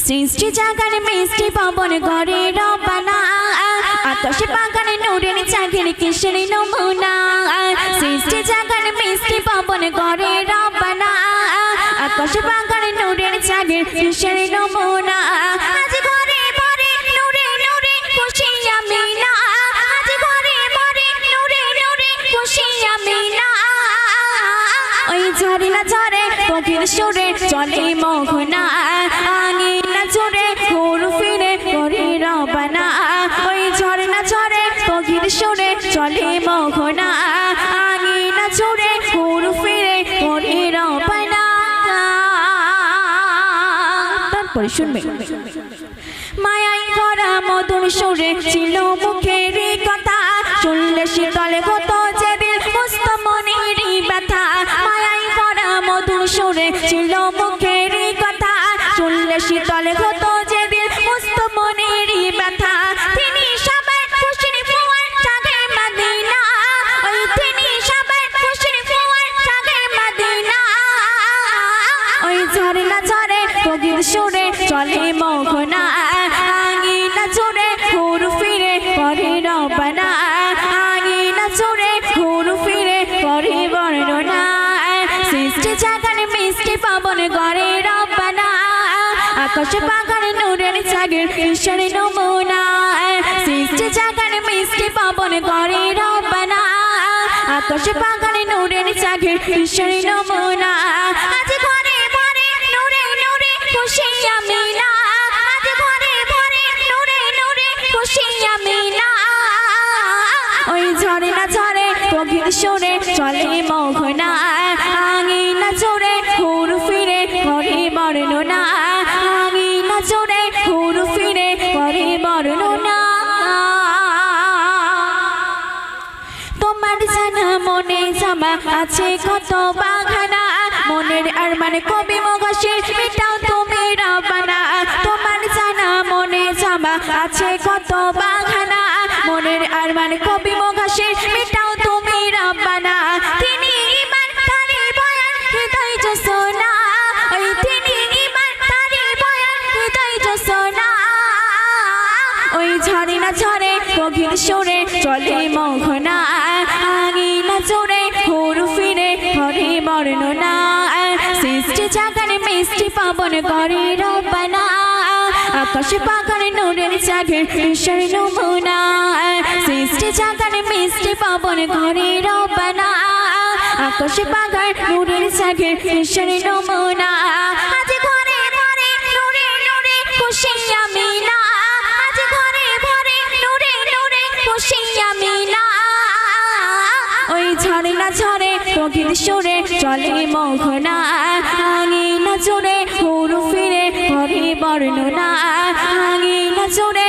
সৃষ্টি জাগানে মিষ্টি পবন করে রবানা আকাশে বাগানে নূরের চাঁদের কিসের নমুনা সৃষ্টি জাগানে মিষ্টি পবন করে রবানা আকাশে বাগানে নূরের চাঁদের কিসের নমুনা আজ ঘরে ভরে নূরে নূরে খুশি আমি না আজ ঘরে ভরে নূরে নূরে খুশি আমি না ওই ঝরে না ঝরে পক্ষীর সুরে চলে মোহনা আঙিনা জুড়ে ঘুরে ফিরে করে রবানা ওই ঝরে না ঝরে পক্ষীর সুরে চলে মোহনা আঙিনা জুড়ে ঘুরে ফিরে করে রবানা। তারপরে শুনবে মায়াই ভরা মধুর সুরে ছিল মুখের কথা শুনলে শীতলে হতো যে দিল মুস্ত মনের ব্যথা মায়াই ভরা মধুর সুরে ছিল মুখের কথা শুনলে শীতলে হতো যে দিল মুস্ত মনের ব্যথা তিনি সবার খুশির ফুয়ার সাথে মদিনা ওই তিনি সবার খুশির ফুয়ার সাথে মদিনা ওই ঝরে না ঝরে পক্ষীর সুরে চলে মোহনা আঙিনা জুড়ে ঘুরে ফিরে করে রবানা আঙিনা জুড়ে ঘুরে ফিরে করে বর্ণনা সৃষ্টি জাগানে মিষ্টি পবন করে রবানা আকাশে বাগানে নূরের চাঁদের কিসের নমুনা সৃষ্টি জাগানে মিষ্টি পবন করে রবানা আকাশে বাগানে নূরের চাঁদের কিসের নমুনা আজ ঘরে ভরে নূরে নূরে খুশি আমি না আজ ঘরে ভরে নূরে নূরে খুশি আমি না ওই ঝরে না ঝরে পক্ষীর সুরে চলে মোহনা আঙিনা জুড়ে ঘুরে ফিরে করে বর্ণনা আঙিনা জুড়ে ঘুরে ফিরে করে বর্ণনা। তোমার জানা মনে জামা আছে কত বাগানা মনের আরমান কবি মগশের মেটাও তুমি রবানা তোমার জানা মনে জামা আছে কত বাগানা মনের আরমান কবি মগশের মেটাও তুমি রবানা তিনি ঈমান তারে বয়ান হৃদয় জোসনা ওই তিনি ঈমান তারে বয়ান হৃদয় জোসনা ওই ঝরে না ঝরে পক্ষীর সুরে চলে মোহনা আঙিনা জুড়ে ঘুরে ফিরে করে বর্ণনা সৃষ্টি জাগানে মিষ্টি পবন করে রবানা আকাশে বাগানে নূরের চাঁদের কিসের নমুনা সৃষ্টি জাগানে মিষ্টি পবন করে রবানা আকাশে বাগানে নূরের চাঁদের কিসের নমুনা আজ ঘরে ভরে নূরে নূরে খুশি আমি না আজ ঘরে ভরে নূরে নূরে খুশি আমি না ওই ঝরে না ঝরে পক্ষীর সুরে চলে মোহনা আঙিনা জুড়ে ঘুরে ফিরে করে বর্ণনা আঙিনা জুড়ে